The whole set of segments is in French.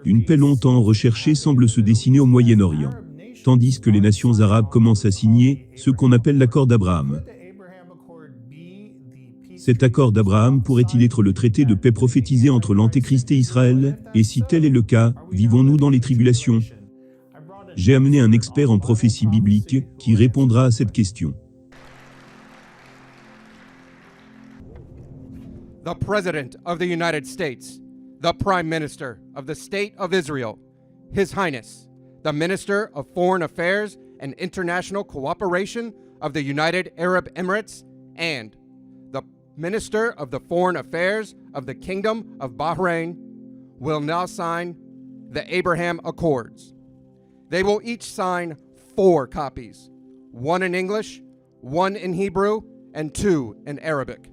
Une paix longtemps recherchée semble se dessiner au Moyen-Orient, tandis que les nations arabes commencent à signer ce qu'on appelle l'accord d'Abraham. Cet accord d'Abraham pourrait-il être le traité de paix prophétisé entre l'Antéchrist et Israël? Et si tel est le cas, vivons-nous dans les tribulations? J'ai amené un expert en prophétie biblique qui répondra à cette question. The President of the United States, the Prime Minister of the State of Israel, His Highness, the Minister of Foreign Affairs and International Cooperation of the United Arab Emirates, and the Minister of the Foreign Affairs of the Kingdom of Bahrain will now sign the Abraham Accords. They will each sign 4 copies, 1 in English, 1 in Hebrew, and 2 in Arabic.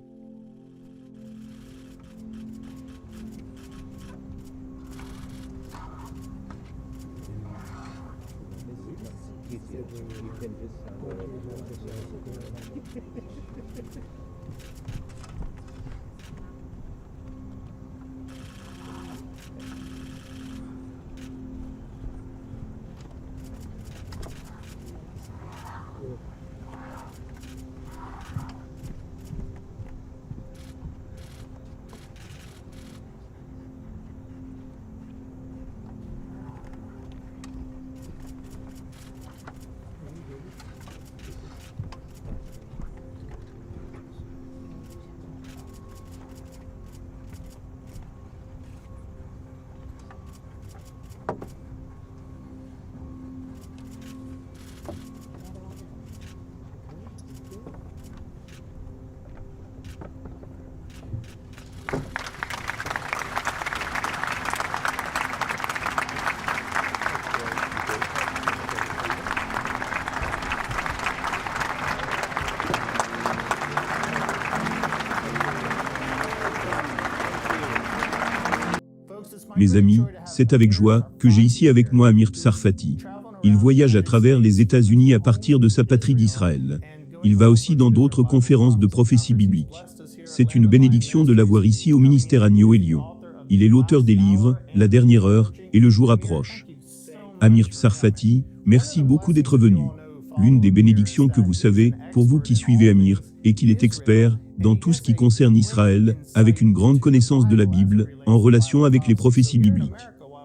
Mes amis, c'est avec joie que j'ai ici avec moi Amir Tsarfati. Il voyage à travers les États-Unis à partir de sa patrie d'Israël. Il va aussi dans d'autres conférences de prophétie biblique. C'est une bénédiction de l'avoir ici au ministère Agneau et Lion. Il est l'auteur des livres « La dernière heure » et « Le jour approche ». Amir Tsarfati, merci beaucoup d'être venu. L'une des bénédictions que vous savez, pour vous qui suivez Amir, est qu'il est expert dans tout ce qui concerne Israël, avec une grande connaissance de la Bible, en relation avec les prophéties bibliques.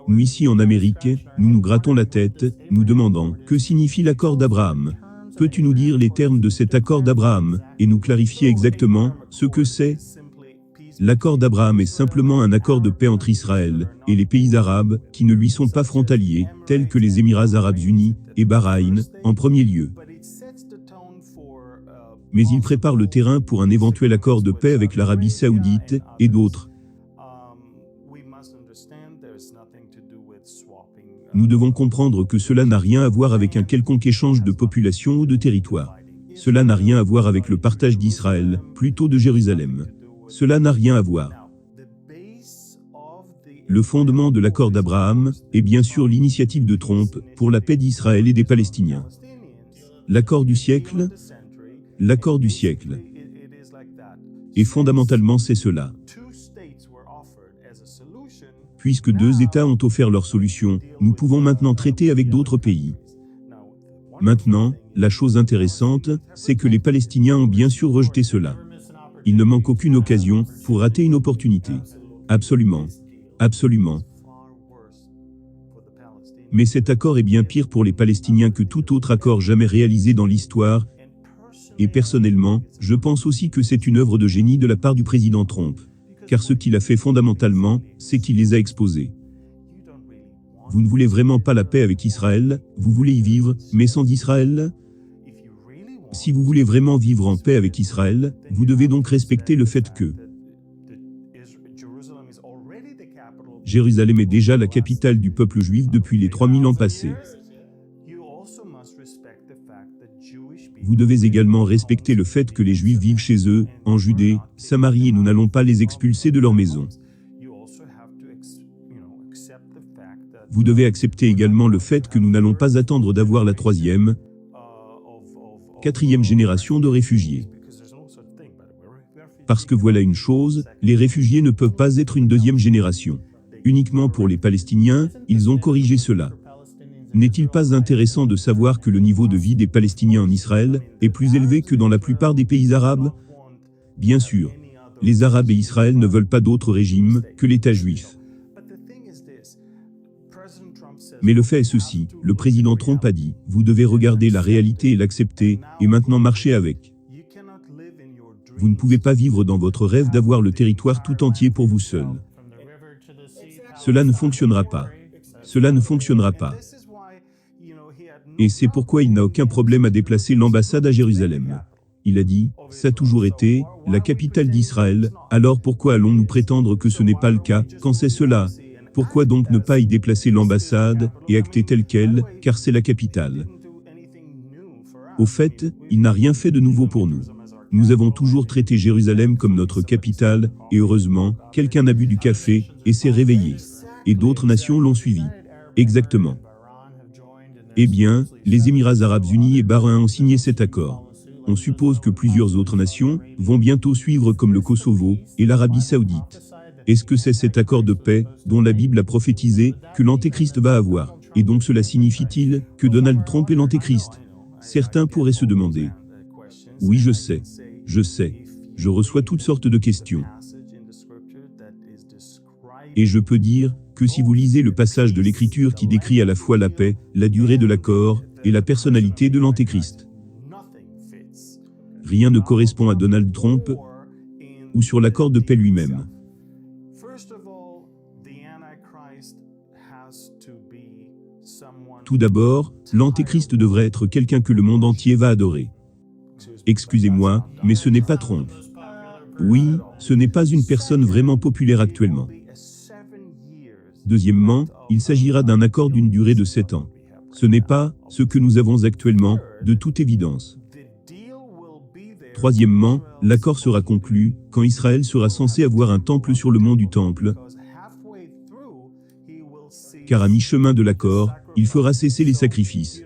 Nous ici en Amérique, nous nous grattons la tête, nous demandant « Que signifie l'accord d'Abraham » Peux-tu nous dire les termes de cet accord d'Abraham, et nous clarifier exactement ce que c'est? L'accord d'Abraham est simplement un accord de paix entre Israël et les pays arabes qui ne lui sont pas frontaliers, tels que les Émirats arabes unis et Bahreïn, en premier lieu. Mais il prépare le terrain pour un éventuel accord de paix avec l'Arabie saoudite et d'autres. Nous devons comprendre que cela n'a rien à voir avec un quelconque échange de population ou de territoire. Cela n'a rien à voir avec le partage d'Israël, plutôt de Jérusalem. Cela n'a rien à voir. Le fondement de l'accord d'Abraham est bien sûr l'initiative de Trump pour la paix d'Israël et des Palestiniens. L'accord du siècle? L'accord du siècle. Et fondamentalement c'est cela. Puisque 2 États ont offert leur solution, nous pouvons maintenant traiter avec d'autres pays. Maintenant, la chose intéressante, c'est que les Palestiniens ont bien sûr rejeté cela. Il ne manque aucune occasion pour rater une opportunité. Absolument. Absolument. Mais cet accord est bien pire pour les Palestiniens que tout autre accord jamais réalisé dans l'histoire. Et personnellement, je pense aussi que c'est une œuvre de génie de la part du président Trump. Car ce qu'il a fait fondamentalement, c'est qu'il les a exposés. Vous ne voulez vraiment pas la paix avec Israël, vous voulez y vivre, mais sans Israël? Si vous voulez vraiment vivre en paix avec Israël, vous devez donc respecter le fait que Jérusalem est déjà la capitale du peuple juif depuis les 3000 ans passés. Vous devez également respecter le fait que les Juifs vivent chez eux, en Judée, Samarie et nous n'allons pas les expulser de leur maison. Vous devez accepter également le fait que nous n'allons pas attendre d'avoir la 3e, 4e génération de réfugiés. Parce que voilà une chose, les réfugiés ne peuvent pas être une 2e génération. uniquement pour les Palestiniens, ils ont corrigé cela. N'est-il pas intéressant de savoir que le niveau de vie des Palestiniens en Israël est plus élevé que dans la plupart des pays arabes? Bien sûr, les Arabes et Israël ne veulent pas d'autre régime que l'État juif. Mais le fait est ceci, le président Trump a dit, vous devez regarder la réalité et l'accepter, et maintenant marcher avec. Vous ne pouvez pas vivre dans votre rêve d'avoir le territoire tout entier pour vous seul. Cela ne fonctionnera pas. Cela ne fonctionnera pas. Et c'est pourquoi il n'a aucun problème à déplacer l'ambassade à Jérusalem. Il a dit, ça a toujours été la capitale d'Israël, alors pourquoi allons-nous prétendre que ce n'est pas le cas, quand c'est cela? Pourquoi donc ne pas y déplacer l'ambassade, et acter telle qu'elle, car c'est la capitale? Au fait, il n'a rien fait de nouveau pour nous. Nous avons toujours traité Jérusalem comme notre capitale, et heureusement, quelqu'un a bu du café, et s'est réveillé. Et d'autres nations l'ont suivi. Exactement. Eh bien, les Émirats arabes unis et Bahreïn ont signé cet accord. On suppose que plusieurs autres nations vont bientôt suivre comme le Kosovo et l'Arabie saoudite. Est-ce que c'est cet accord de paix, dont la Bible a prophétisé, que l'Antéchrist va avoir? Et donc cela signifie-t-il que Donald Trump est l'Antéchrist? Certains pourraient se demander. Oui, je sais. Je reçois toutes sortes de questions. Et je peux dire que si vous lisez le passage de l'Écriture qui décrit à la fois la paix, la durée de l'accord, et la personnalité de l'Antéchrist, rien ne correspond à Donald Trump ou sur l'accord de paix lui-même. Tout d'abord, l'Antéchrist devrait être quelqu'un que le monde entier va adorer. Excusez-moi, mais ce n'est pas Trump. Oui, ce n'est pas une personne vraiment populaire actuellement. Deuxièmement, il s'agira d'un accord d'une durée de 7 ans. Ce n'est pas ce que nous avons actuellement, de toute évidence. Troisièmement, l'accord sera conclu quand Israël sera censé avoir un temple sur le mont du Temple, car à mi-chemin de l'accord, il fera cesser les sacrifices.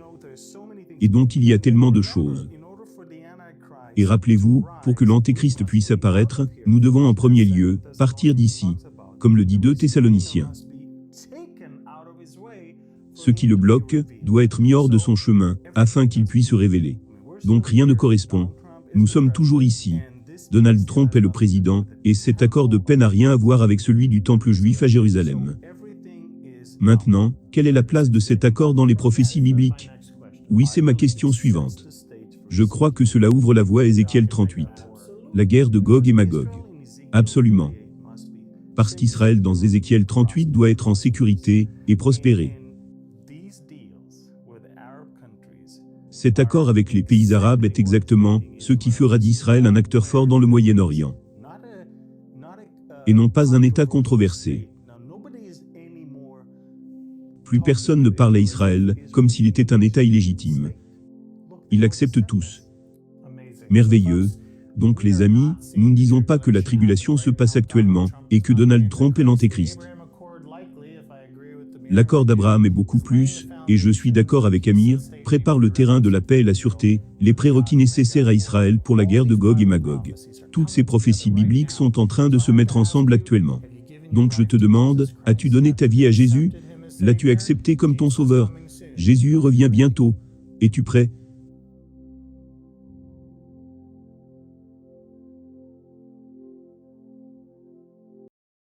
Et donc il y a tellement de choses. Et rappelez-vous, pour que l'Antéchrist puisse apparaître, nous devons en premier lieu partir d'ici, comme le dit 2 Thessaloniciens. Ce qui le bloque doit être mis hors de son chemin, afin qu'il puisse se révéler. Donc rien ne correspond. Nous sommes toujours ici. Donald Trump est le président, et cet accord de paix n'a rien à voir avec celui du temple juif à Jérusalem. Maintenant, quelle est la place de cet accord dans les prophéties bibliques? Oui, c'est ma question suivante. Je crois que cela ouvre la voie à Ézéchiel 38. La guerre de Gog et Magog. Absolument. Parce qu'Israël dans Ézéchiel 38 doit être en sécurité et prospérer. Cet accord avec les pays arabes est exactement ce qui fera d'Israël un acteur fort dans le Moyen-Orient. Et non pas un État controversé. Plus personne ne parle à Israël comme s'il était un État illégitime. Ils l'acceptent tous. Merveilleux. Donc les amis, nous ne disons pas que la tribulation se passe actuellement, et que Donald Trump est l'Antéchrist. L'accord d'Abraham est beaucoup plus, et je suis d'accord avec Amir, prépare le terrain de la paix et la sûreté, les prérequis nécessaires à Israël pour la guerre de Gog et Magog. Toutes ces prophéties bibliques sont en train de se mettre ensemble actuellement. Donc je te demande, as-tu donné ta vie à Jésus? L'as-tu accepté comme ton sauveur? Jésus revient bientôt. Es-tu prêt?